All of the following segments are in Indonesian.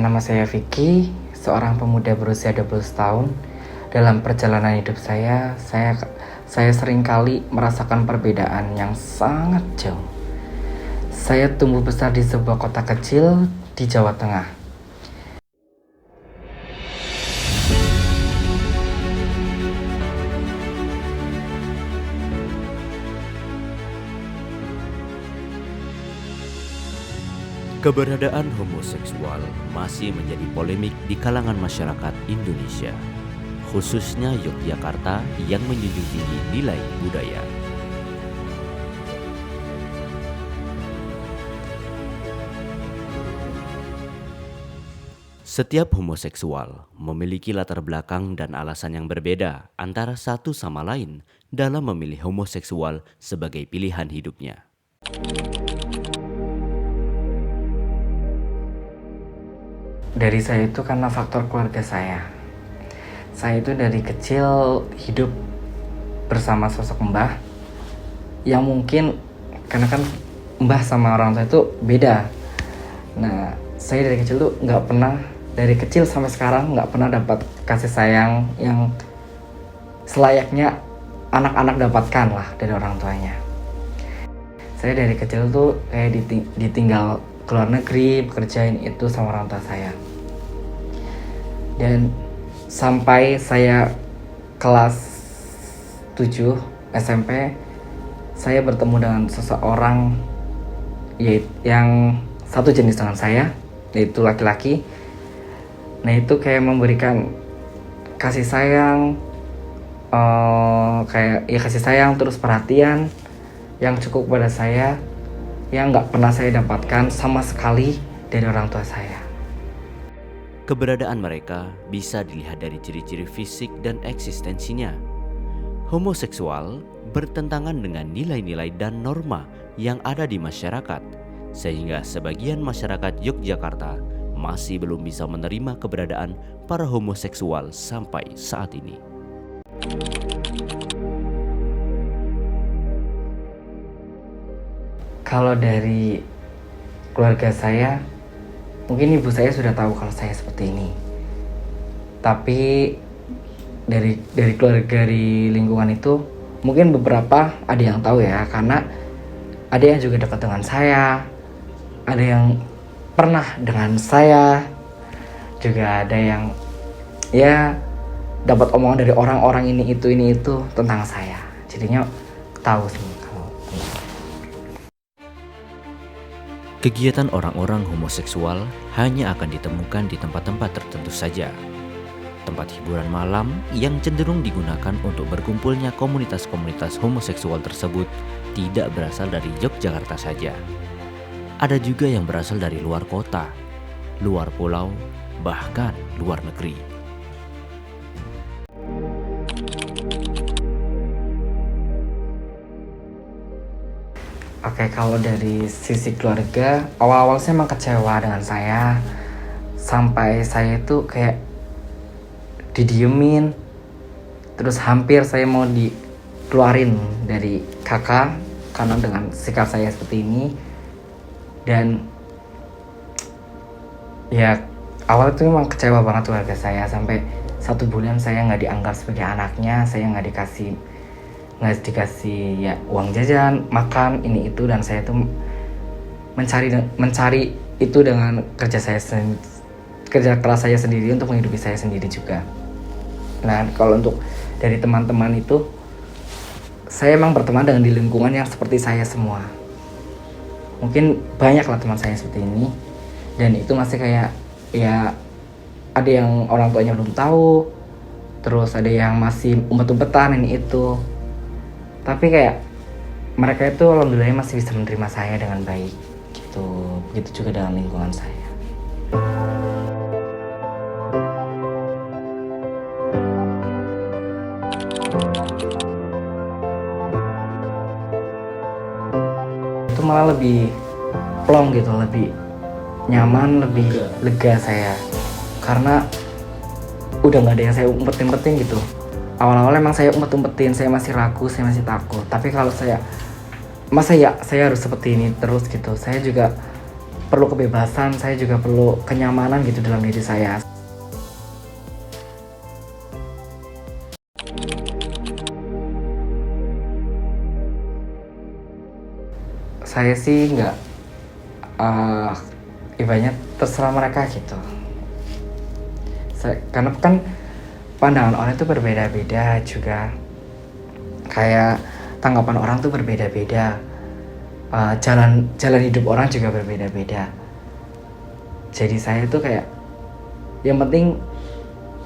Nama saya Vicky, seorang pemuda berusia 20 tahun. Dalam perjalanan hidup saya seringkali merasakan perbedaan yang sangat jauh. Saya tumbuh besar di sebuah kota kecil di Jawa Tengah. Keberadaan homoseksual masih menjadi polemik di kalangan masyarakat Indonesia, khususnya Yogyakarta yang menjunjung tinggi nilai budaya. Setiap homoseksual memiliki latar belakang dan alasan yang berbeda antara satu sama lain dalam memilih homoseksual sebagai pilihan hidupnya. Dari saya itu karena faktor keluarga saya. Saya itu dari kecil hidup bersama sosok mbah yang mungkin karena kan mbah sama orang tua itu beda. Nah, saya dari kecil tuh dari kecil sampai sekarang nggak pernah dapat kasih sayang yang selayaknya anak-anak dapatkan lah dari orang tuanya. Saya dari kecil tuh kayak ditinggal ke luar negeri, bekerjain itu sama orang tua saya. Dan sampai saya kelas 7 SMP, saya bertemu dengan seseorang yang satu jenis dengan saya, yaitu laki-laki. Nah, itu kayak memberikan kasih sayang, kasih sayang terus perhatian yang cukup pada saya, yang nggak pernah saya dapatkan sama sekali dari orang tua saya. Keberadaan mereka bisa dilihat dari ciri-ciri fisik dan eksistensinya. Homoseksual bertentangan dengan nilai-nilai dan norma yang ada di masyarakat, sehingga sebagian masyarakat Yogyakarta masih belum bisa menerima keberadaan para homoseksual sampai saat ini. Kalau dari keluarga saya, mungkin ibu saya sudah tahu kalau saya seperti ini. Tapi dari keluarga di lingkungan itu, mungkin beberapa ada yang tahu ya, karena ada yang juga dekat dengan saya, ada yang pernah dengan saya, juga ada yang ya dapat omongan dari orang-orang ini itu tentang saya. Jadinya tahu sih kalau Kegiatan orang-orang homoseksual hanya akan ditemukan di tempat-tempat tertentu saja. Tempat hiburan malam yang cenderung digunakan untuk berkumpulnya komunitas-komunitas homoseksual tersebut tidak berasal dari Yogyakarta saja. Ada juga yang berasal dari luar kota, luar pulau, bahkan luar negeri. Oke, kalau dari sisi keluarga, awal-awal saya emang kecewa dengan saya. Sampai saya itu kayak didiemin. Terus hampir saya mau dikeluarin dari kakak karena dengan sikap saya seperti ini. Dan ya awal itu memang kecewa banget keluarga saya. Sampai 1 bulan saya nggak dianggap sebagai anaknya, saya nggak dikasih ya uang jajan, makan, ini itu, dan saya tuh mencari itu dengan kerja keras saya sendiri untuk menghidupi saya sendiri juga. Nah, kalau untuk dari teman-teman itu, saya emang berteman dengan di lingkungan yang seperti saya semua. Mungkin banyak lah teman saya seperti ini, dan itu masih kayak ya ada yang orang tuanya belum tahu, terus ada yang masih umpet-umpetan ini itu. Tapi kayak mereka itu alhamdulillah masih bisa menerima saya dengan baik gitu. Begitu juga dengan lingkungan saya. Itu malah lebih plong gitu, lebih nyaman, lebih lega saya. Karena udah gak ada yang saya umpetin gitu. Awal-awal emang saya umpet-umpetin, saya masih ragu, saya masih takut. Tapi kalau saya harus seperti ini terus gitu. Saya juga perlu kebebasan, saya juga perlu kenyamanan gitu dalam diri saya. Saya sih nggak, ibaratnya terserah mereka gitu. Karena kan pandangan orang itu berbeda-beda juga, kayak tanggapan orang tuh berbeda-beda, jalan hidup orang juga berbeda-beda. Jadi saya tuh kayak, yang penting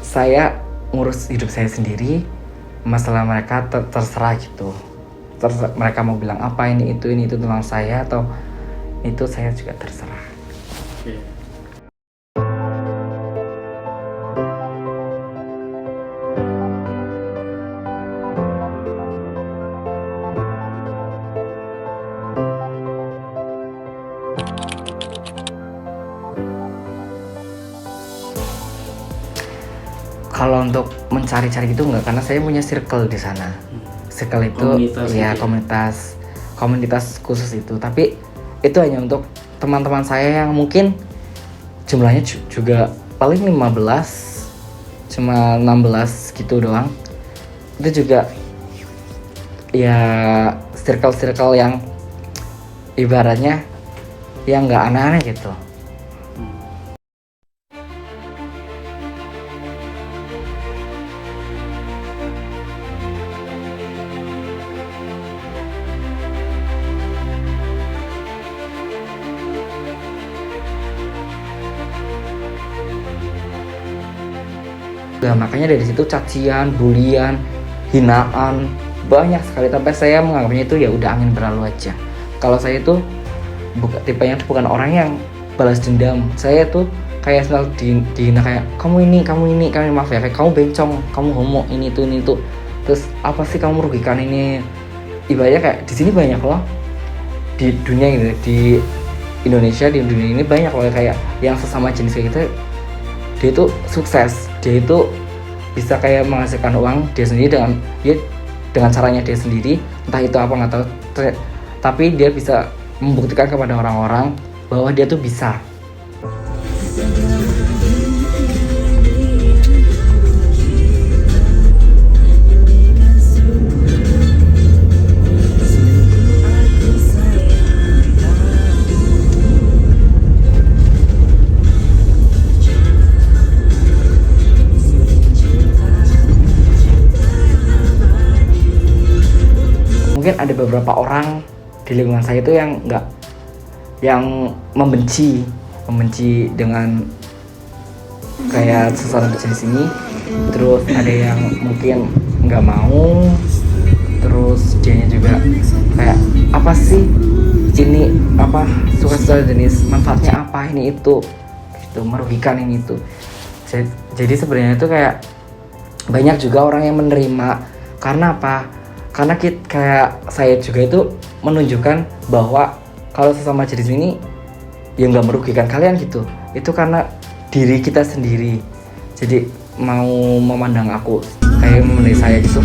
saya ngurus hidup saya sendiri, masalah mereka terserah gitu. Mereka mau bilang apa, ini itu tentang saya, atau itu saya juga terserah. Kalau untuk mencari-cari gitu enggak, karena saya punya circle di sana. Circle itu komunitas khusus itu. Tapi itu hanya untuk teman-teman saya yang mungkin jumlahnya juga paling 15, cuma 16 gitu doang. Itu juga ya circle yang ibaratnya yang nggak aneh-aneh gitu. Nah, makanya dari situ cacian, bulian, hinaan banyak sekali, sampai saya menganggapnya itu ya udah angin berlalu aja. Kalau saya itu tipenya bukan orang yang balas dendam. Saya tuh kayak selalu dihina, kayak kamu ini, maaf ya, kayak kamu bencong, kamu homo, ini itu. Terus apa sih kamu merugikan ini? Ibaratnya kayak di sini banyak loh, di dunia gitu, di Indonesia, di dunia ini banyak loh kayak yang sesama jenis kayak gitu. Dia itu sukses, dia itu bisa kayak menghasilkan uang dia sendiri dengan caranya dia sendiri, entah itu apa nggak tahu, tapi dia bisa membuktikan kepada orang-orang bahwa dia tuh bisa. Mungkin ada beberapa orang di lingkungan saya itu yang membenci dengan kayak sesama jenis ini. Terus ada yang mungkin nggak mau, terus dianya juga kayak apa sih ini, apa suka jenis, manfaatnya apa ini itu gitu, merugikan ini itu. Jadi sebenarnya itu kayak banyak juga orang yang menerima. Karena apa? Karena kayak saya juga itu menunjukkan bahwa kalau sesama jenis ini ya nggak merugikan kalian gitu. Itu karena diri kita sendiri. Jadi mau memandang aku kayak memandang saya gitu,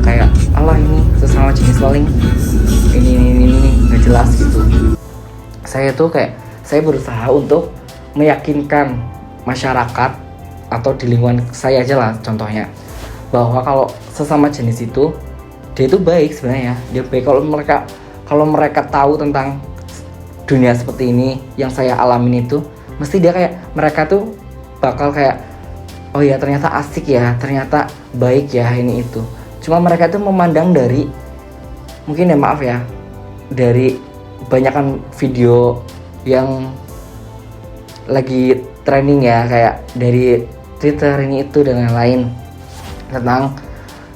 kayak Allah ini sesama jenis paling ini nggak jelas gitu. Saya tuh kayak saya berusaha untuk meyakinkan masyarakat atau di lingkungan saya aja lah contohnya, bahwa kalau sesama jenis itu dia itu baik sebenarnya. Dia baik. Kalau mereka tahu tentang dunia seperti ini yang saya alamin itu, mesti dia kayak, mereka tuh bakal kayak, oh ya ternyata asik ya, ternyata baik ya ini itu. Cuma mereka tuh memandang dari, mungkin ya maaf ya, dari banyakan video yang lagi trending ya, kayak dari Twitter ini itu dan lain-lain, tentang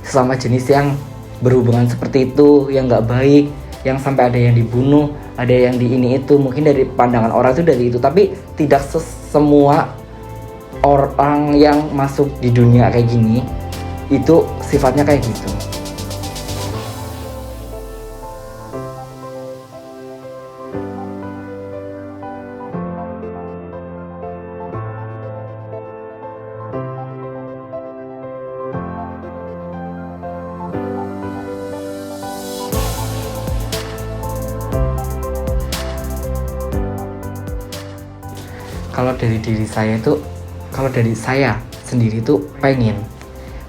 sesama jenis yang berhubungan seperti itu, yang nggak baik, yang sampai ada yang dibunuh, ada yang di ini itu. Mungkin dari pandangan orang itu dari itu, tapi tidak semua orang yang masuk di dunia kayak gini itu sifatnya kayak gitu. kalau dari diri saya itu, kalau dari saya sendiri tuh pengen.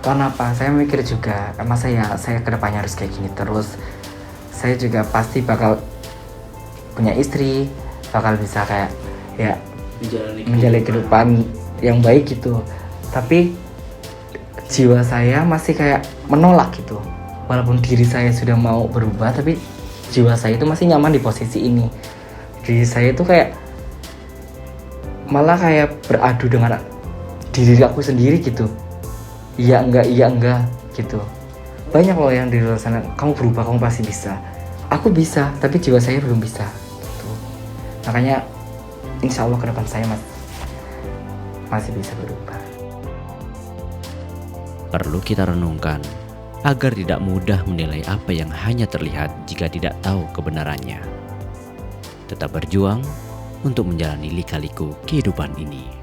Karena apa? Saya mikir juga, masa ya saya kedepannya harus kayak gini terus. Saya juga pasti bakal punya istri, bakal bisa kayak ya menjalani kehidupan yang baik gitu. Tapi jiwa saya masih kayak menolak gitu. Walaupun diri saya sudah mau berubah, tapi jiwa saya itu masih nyaman di posisi ini. Diri saya itu kayak malah kayak beradu dengan diri aku sendiri gitu. Iya enggak gitu. Banyak loh yang di luar sana, kamu berubah, kamu pasti bisa. Aku bisa, tapi jiwa saya belum bisa gitu. Makanya insya Allah ke depan saya masih bisa berubah. Perlu kita renungkan agar tidak mudah menilai apa yang hanya terlihat jika tidak tahu kebenarannya. Tetap berjuang untuk menjalani lika-liku kehidupan ini.